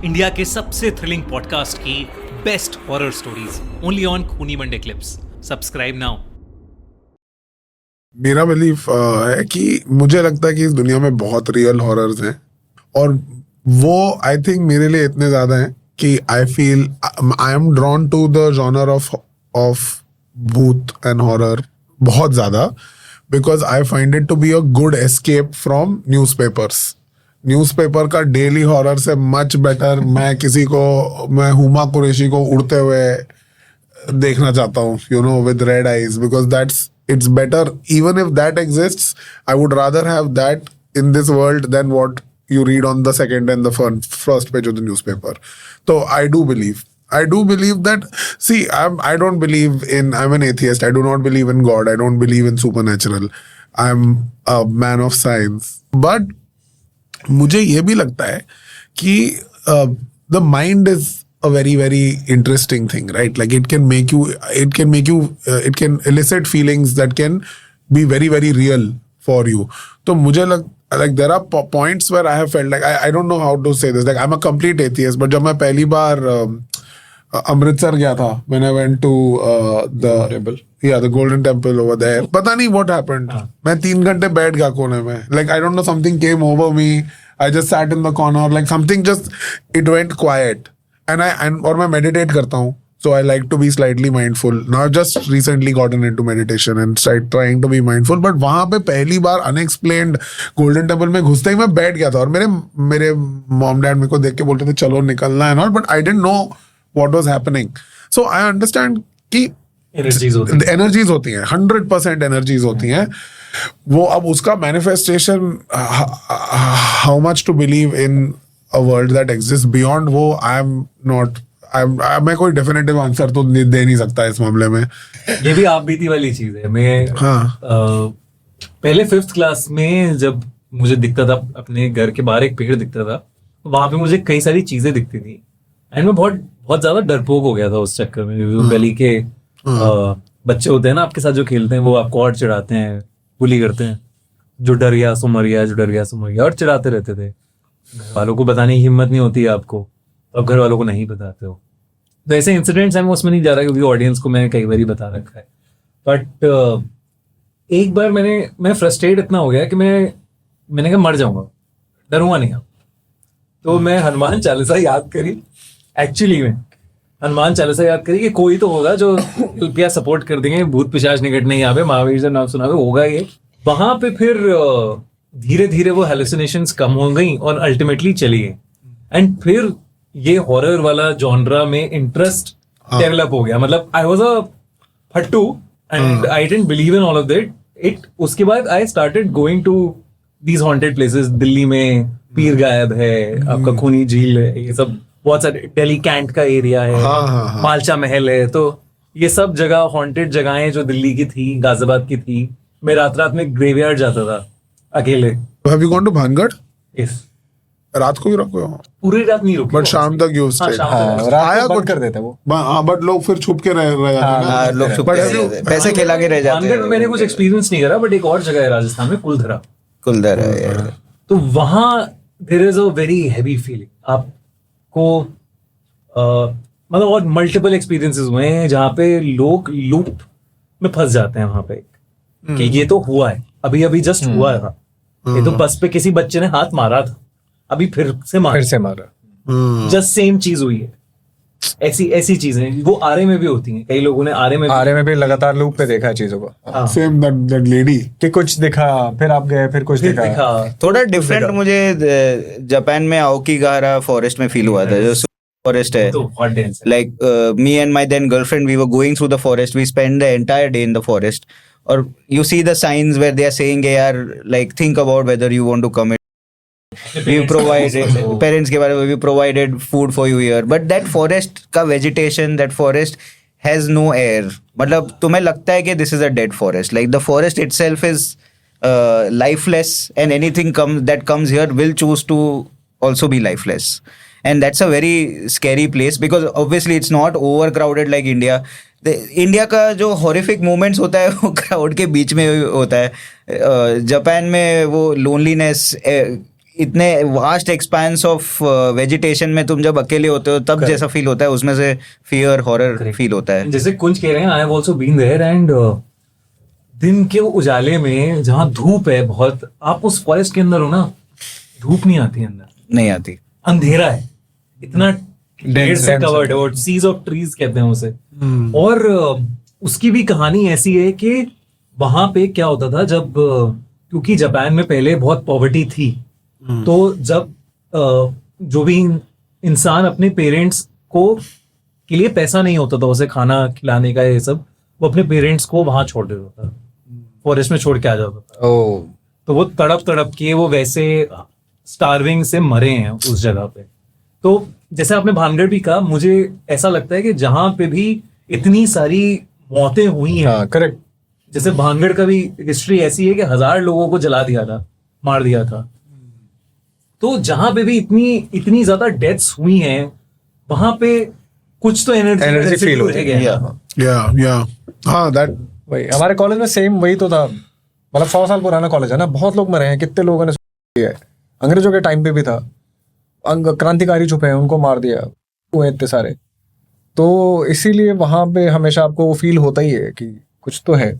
India के सबसे thrilling podcast की best horror stories only on खूनी मंडे क्लिप्स। Subscribe now. मेरा बिलीफ है कि मुझे लगता है कि इस दुनिया में बहुत रियल हॉरर्स हैं और वो आई थिंक मेरे लिए इतने ज्यादा हैं कि I feel I am drawn to the genre of bhoot and horror बहुत ज्यादा, because I find it to be a good escape from newspaper का डेली हॉरर से मच बेटर मैं हुमा कुरैशी को उड़ते हुए देखना चाहता हूँ, you know, with red eyes, because it's better. Even if that exists, I would rather have that in this world than what you read on the second and the first page of the newspaper. So I do believe that, see, I'm an atheist. I do not believe in God. I don't believe in supernatural. I'm a man of science. But मुझे ये भी लगता है कि the mind is a very very interesting thing, right? Like it can elicit feelings that can be very very real for you. So मुझे like there are points where I have felt like I don't know how to say this, like I'm a complete atheist, but जब मैं पहली बार अमृतसर गया था, when I went to the Golden Temple over there, पता नहीं what happened. मैं 3 घंटे बैठ गया कोने में, like I don't know, something came over me. I just sat in the corner, like something it went quiet. और मैं meditate करता हूँ, so I like to be slightly mindful. Now just recently gotten into meditation and started trying to be mindful. But वहाँ पे पहली बार unexplained Golden Temple में घुसते ही मैं बैठ गया था और मेरे mom dad मेरे को देख के बोलते थे चलो निकलना है, not, but I didn't know what was happening. So I understand कि एनर्जीज होती हैं, 100% एनर्जीज होती हैं। वो अब उसका manifestation, how much to believe in a world that exist beyond वो, मैं कोई डेफिनेटिव आंसर तो दे नहीं सकता इस मामले में। ये भी आप बीती वाली चीज है। मैं पहले 5th क्लास में जब मुझे दिखता था, अपने घर के बाहर एक पेड़ दिखता था, वहां पे मुझे कई सारी चीजें दिखती थी एंड मैं बहुत बहुत ज्यादा डरपोक हो गया था उस चक्कर में। गली के बच्चे होते हैं ना आपके साथ जो खेलते हैं, वो आपको और चिढ़ाते हैं, बुली करते हैं, जो डर गया सो मर गया और चिढ़ाते रहते थे। घर वालों को बताने की हिम्मत नहीं होती है आपको, अब घर वालों को नहीं बताते हो। तो ऐसे इंसिडेंट्स हैं, मैं उसमें नहीं जा रहा क्योंकि ऑडियंस को मैंने कई बार बता रखा है। बट एक बार मैं फ्रस्ट्रेट इतना हो गया कि मैंने कहा मर जाऊंगा, डरूंगा नहीं अब। तो मैं हनुमान चालीसा याद करी, एक्चुअली में हनुमान चालीसा याद करी कि कोई तो होगा जो रुपया सपोर्ट कर देंगे, भूत पिशाच निकट नहीं आवे, महावीर से नाम सुनावे, होगा ये। वहां पे फिर धीरे धीरे वो हेलुसिनेशंस कम हो गई और अल्टीमेटली चली गई। एंड फिर ये हॉरर वाला जॉनरा में इंटरेस्ट डेवलप हो गया। मतलब आई वाज अ फट्टू and I didn't believe in all of that. उसके बाद I started going to these haunted places. Delhi में पीर गायब है, आपका खूनी झील है, ये सब बहुत सारे, दिल्ली कैंट का एरिया है, मालचा महल है। तो ये सब जगह हॉन्टेड जगहें जो दिल्ली की थी, गाजियाबाद की थी। मैं रात में ग्रेवयार्ड जाता था अकेले। Have you gone to Bhangarh? Yes. रात को भी रुके हो? पूरी रात नहीं रुके, बट शाम तक यूज रात को बंद कर देते वो। बट लोग फिर छुप के रह जाते लोग छुप के पैसे खिला के रह जाते हैं। भानगढ़ में मैंने कुछ एक्सपीरियंस नहीं करा, बट एक और जगह है राजस्थान में, कुलधरा है। तो वहां there is a very heavy feeling. आपको मतलब और मल्टीपल एक्सपीरियंसेस हुए हैं जहाँ पे लोग लूप में फंस जाते हैं वहां पे कि ये तो हुआ है, अभी जस्ट हुआ था, ये तो बस पे किसी बच्चे ने हाथ मारा था, अभी फिर से मारा, जस्ट सेम चीज हुई है। ऐसी चीजें वो आरे में भी होती हैं। कई लोगों ने आरे में भी लगातार लूप पे देखा है चीजों को। सेम दैट लेडी कि कुछ दिखा, फिर आप गए, फिर कुछ दिखा। थोड़ा डिफरेंट मुझे जापान में आओकीगाहरा फॉरेस्ट में फील हुआ था, जो forest hai. Like me and my then girlfriend, we were going through the forest. We spent the entire day in the forest. Or you see the signs where they are saying, "Yaar, like think about whether you want to commit." We provided parents ke bare mein, we provided food for you here. But that forest ka vegetation, that forest has no air. मतलब तुम्हें लगता है कि this is a dead forest. Like the forest itself is lifeless, and anything that comes here will choose to also be lifeless. And that's a very scary place because obviously it's not overcrowded like India. India का जो horrific moments होता है वो crowd के बीच में होता है। Japan में वो लोनलीनेस इतने वास्ट एक्सपेंस ऑफ वेजिटेशन में तुम जब अकेले होते हो तब जैसा फील होता है उसमें से फियर हॉरर फील होता है. जैसे कुंज कह रहे हैं, I have also been there and दिन के उजाले में जहाँ धूप है बहुत, आप उस फॉरेस्ट के अंदर हो ना, धूप नहीं आती अंदर, नहीं आती, अंधेरा है, इतना ढेर से कवर्ड है, और सीज ऑफ ट्रीज कहते हैं उसे. और उसकी भी कहानी ऐसी है कि वहां पे क्या होता था जब क्योंकि जापान में पहले बहुत पॉवर्टी थी, तो जब जो भी इंसान अपने पेरेंट्स को के लिए पैसा नहीं होता था उसे खाना खिलाने का, ये सब वो अपने पेरेंट्स को वहां छोड़ देता था, फॉरेस्ट में छोड़ के आ जाता था. तो वो तड़प तड़प के वो वैसे स्टार्विंग से मरे हैं उस जगह पे. तो जैसे आपने भानगढ़ भी कहा, मुझे ऐसा लगता है कि जहां पे भी इतनी सारी मौतें हुई हैं, करेक्ट. जैसे भानगढ़ का भी हिस्ट्री ऐसी है कि 1000 लोगों को जला दिया था, मार दिया था. तो जहां पे भी इतनी ज्यादा डेथ्स हुई हैं, वहां पे कुछ तो एनर्जी फील होती है. या हाँ, दैट वही हमारे कॉलेज में सेम वही तो था. मतलब 100 साल पुराना कॉलेज है ना, बहुत लोग मरे हैं, कितने लोगों ने किया है. अंग्रेजों के टाइम पे भी था, क्रांतिकारी छुपे हैं, उनको मार दिया हुए इतने सारे. तो इसीलिए वहां पे हमेशा आपको वो फील होता ही है कि कुछ तो है.